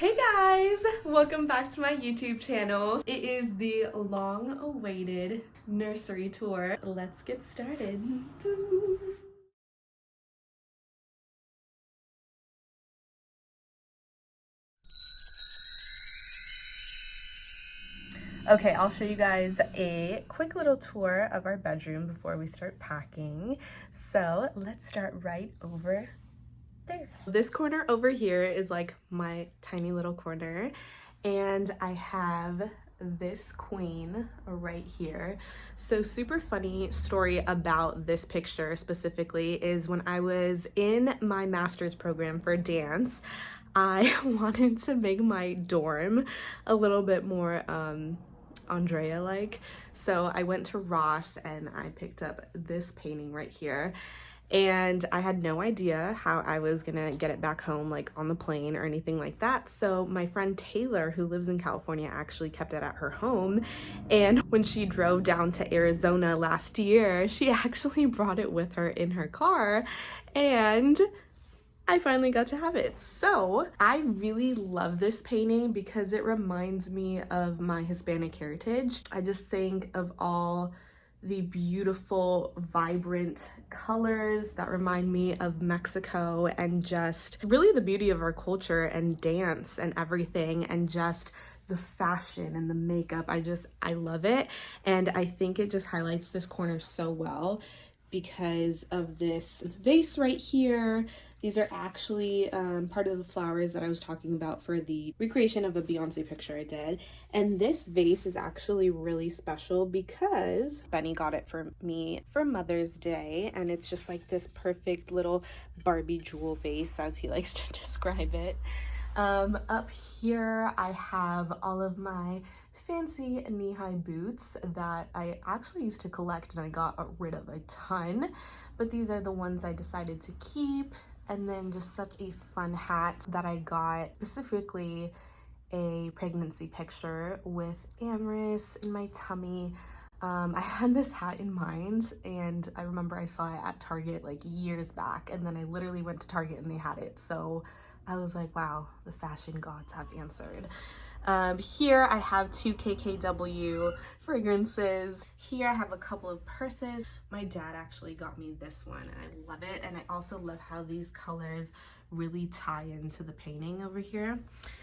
Hey guys! Welcome back to my YouTube channel. It is the long-awaited nursery tour. Let's get started. Okay, I'll show you guys a quick little tour of our bedroom before we start packing. So let's start right over there. This corner over here is like my tiny little corner, and I have this queen right here. So super funny story about this picture specifically is when I was in my master's program for dance, I wanted to make my dorm a little bit more Andrea like. So I went to Ross and I picked up this painting right here. And I had no idea how I was gonna get it back home, like on the plane or anything like that. So my friend Taylor, who lives in California, actually kept it at her home. And when she drove down to Arizona last year, she actually brought it with her in her car. And I finally got to have it. So I really love this painting because it reminds me of my Hispanic heritage. I just think of all the beautiful, vibrant colors that remind me of Mexico and just really the beauty of our culture and dance and everything, and just the fashion and the makeup. I love it. And I think it just highlights this corner so well because of this vase right here. These are actually part of the flowers that I was talking about for the recreation of a Beyonce picture I did. And this vase is actually really special because Benny got it for me for Mother's Day. And it's just like this perfect little Barbie jewel vase, as he likes to describe it. Up here, I have all of my fancy knee-high boots that I actually used to collect and I got rid of a ton, but these are the ones I decided to keep. And then just such a fun hat that I got, specifically a pregnancy picture with Amorous in my tummy. I had this hat in mind and I remember I saw it at Target like years back, and then I literally went to Target and they had it. So I was like, wow, the fashion gods have answered. Here I have two KKW fragrances. Here I have a couple of purses. My dad actually got me this one and I love it. And I also love how these colors really tie into the painting over here.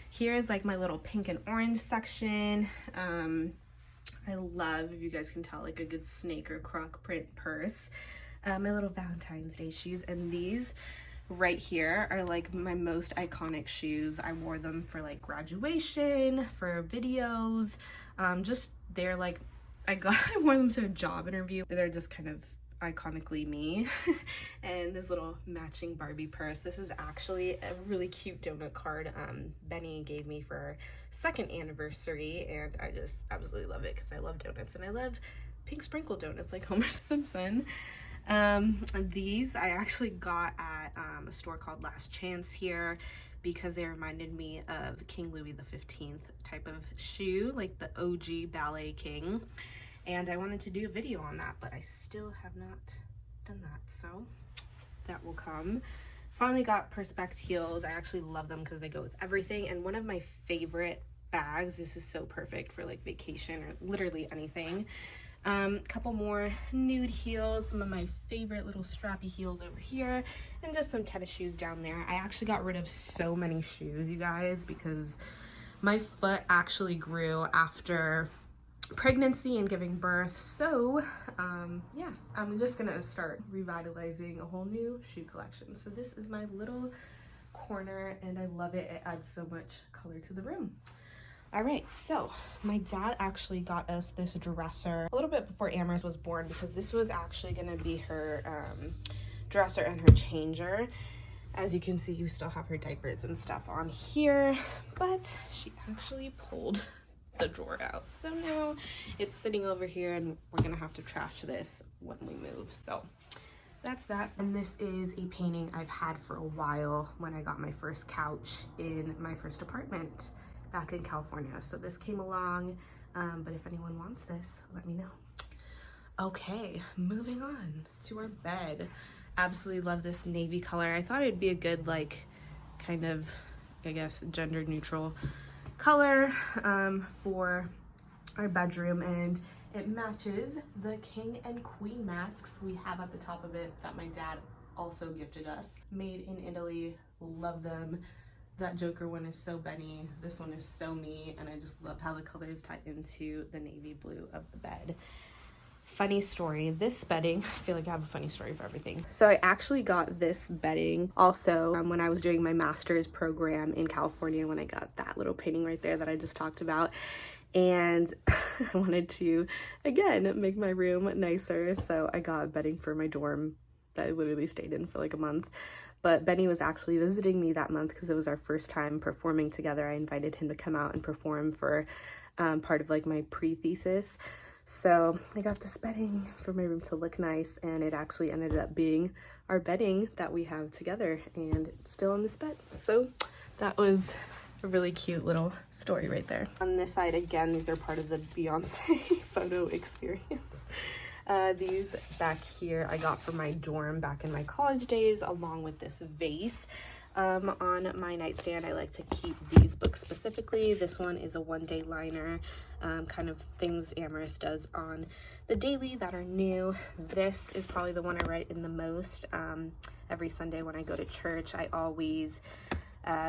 Here's like my little pink and orange section. I love, if you guys can tell, like a good snake or croc print purse. My little Valentine's Day shoes, and these right here are like my most iconic shoes. I wore them for like graduation, for videos, just they're like, I wore them to a job interview. They're just kind of iconically me. And this little matching Barbie purse. This is actually a really cute donut card Benny gave me for our second anniversary, and I just absolutely love it because I love donuts and I love pink sprinkle donuts like Homer Simpson. These I actually got at a store called Last Chance here because they reminded me of King Louis XV type of shoe, like the OG Ballet King. And I wanted to do a video on that, but I still have not done that, so that will come. Finally got Perspex heels. I actually love them because they go with everything. And one of my favorite bags, this is so perfect for like vacation or literally anything. Couple more nude heels, some of my favorite little strappy heels over here, and just some tennis shoes down there. I actually got rid of so many shoes, you guys, because my foot actually grew after pregnancy and giving birth. So yeah, I'm just gonna start revitalizing a whole new shoe collection. So this is my little corner and I love it. It adds so much color to the room. All right, so my dad actually got us this dresser a little bit before Amorous was born because this was actually gonna be her dresser and her changer. As you can see, you still have her diapers and stuff on here, but she actually pulled the drawer out. So now it's sitting over here and we're gonna have to trash this when we move. So that's that. And this is a painting I've had for a while when I got my first couch in my first apartment back in California. So this came along, but if anyone wants this, let me know. Okay, moving on to our bed. Absolutely love this navy color. I thought it'd be a good like kind of I guess, gender neutral color for our bedroom, and it matches the king and queen masks we have at the top of it that my dad also gifted us. Made in Italy, love them. That Joker one is so Benny, this one is so me, and I just love how the colors tie into the navy blue of the bed. Funny story, this bedding, I feel like I have a funny story for everything. So I actually got this bedding also when I was doing my master's program in California, when I got that little painting right there that I just talked about. And I wanted to, again, make my room nicer, so I got bedding for my dorm that I literally stayed in for like a month. But Benny was actually visiting me that month because it was our first time performing together. I invited him to come out and perform for part of like my pre-thesis. So I got this bedding for my room to look nice, and it actually ended up being our bedding that we have together, and it's still on this bed. So that was a really cute little story right there. On this side, again, these are part of the Beyonce photo experience. These back here I got from my dorm back in my college days, along with this vase. On my nightstand, I like to keep these books specifically. This one is a one-day liner, kind of things Amherst does on the daily that are new. This is probably the one I write in the most. Every Sunday when I go to church, I always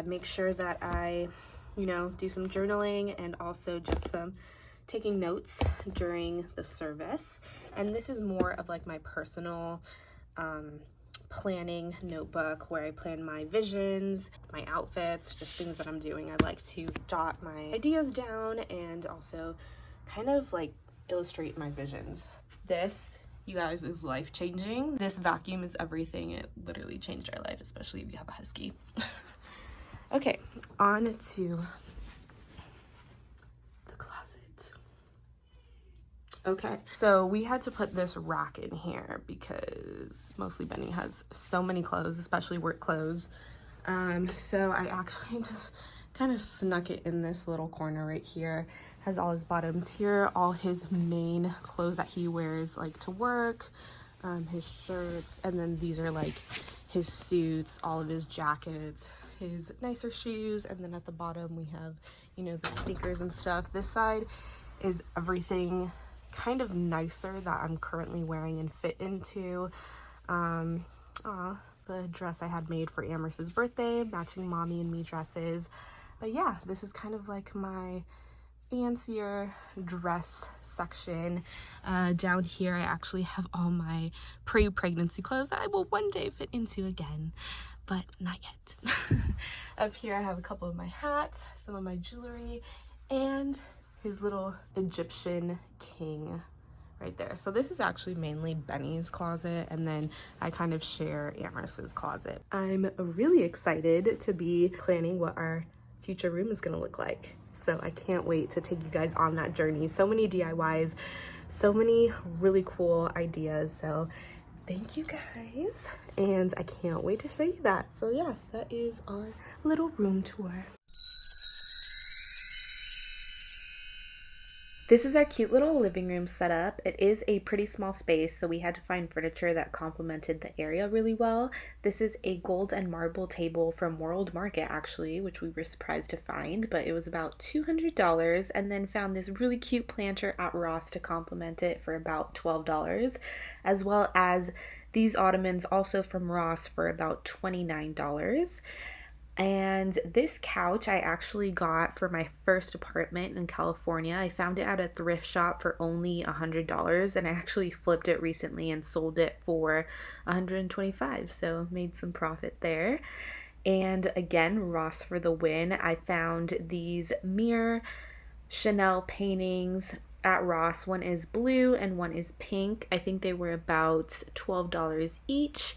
make sure that I, do some journaling and also just some taking notes during the service. And this is more of like my personal planning notebook, where I plan my visions, my outfits, just things that I'm doing. I like to jot my ideas down and also kind of like illustrate my visions. This, you guys, is life-changing. This vacuum is everything. It literally changed our life, especially if you have a husky. Okay, on to the closet. Okay, so we had to put this rack in here because mostly Benny has so many clothes, especially work clothes. So I actually just kind of snuck it in this little corner right here. Has all his bottoms here, all his main clothes that he wears like to work, his shirts, and then these are like his suits, all of his jackets, his nicer shoes, and then at the bottom we have, the sneakers and stuff. This side is everything kind of nicer that I'm currently wearing and fit into. The dress I had made for Amherst's birthday, matching mommy and me dresses. But yeah, this is kind of like my fancier dress section. Down here I actually have all my pre-pregnancy clothes that I will one day fit into again, but not yet. Up here I have a couple of my hats, some of my jewelry, and his little Egyptian king right there. So this is actually mainly Benny's closet, and then I kind of share Amherst's closet. I'm really excited to be planning what our future room is gonna look like. So I can't wait to take you guys on that journey. So many DIYs, so many really cool ideas. So thank you guys, and I can't wait to show you that. So yeah, that is our little room tour. This is our cute little living room setup. It is a pretty small space, so we had to find furniture that complemented the area really well. This is a gold and marble table from World Market, actually, which we were surprised to find, but it was about $200, and then found this really cute planter at Ross to complement it for about $12, as well as these ottomans also from Ross for about $29. And this couch I actually got for my first apartment in California. I found it at a thrift shop for only $100, and I actually flipped it recently and sold it for $125, so made some profit there. And again, Ross for the win. I found these mirror Chanel paintings at Ross. One is blue and one is pink. I think they were about $12 each,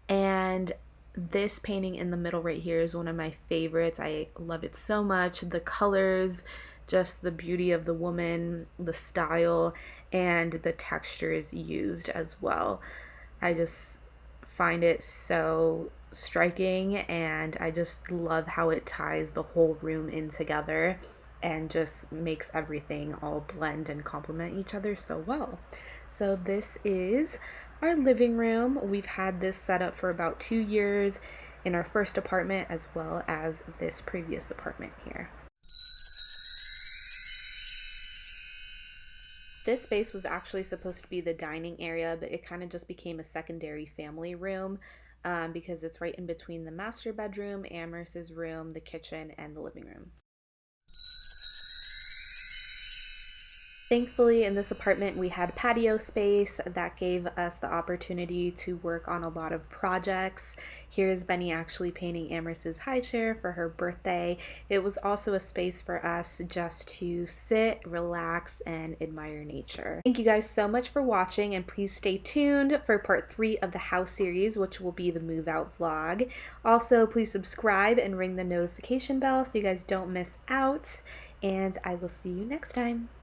and this painting in the middle right here is one of my favorites. I love it so much. The colors, just the beauty of the woman, the style, and the textures used as well. I just find it so striking, and I just love how it ties the whole room in together and just makes everything all blend and complement each other so well. So this is our living room. We've had this set up for about 2 years. in our first apartment as well as this previous apartment here. This space was actually supposed to be the dining area, but it kind of just became a secondary family room because it's right in between the master bedroom, Amherst's room, the kitchen, and the living room. Thankfully, in this apartment, we had patio space that gave us the opportunity to work on a lot of projects. Here's Benny actually painting Amherst's high chair for her birthday. It was also a space for us just to sit, relax, and admire nature. Thank you guys so much for watching, and please stay tuned for part 3 of the house series, which will be the move out vlog. Also, please subscribe and ring the notification bell so you guys don't miss out, and I will see you next time.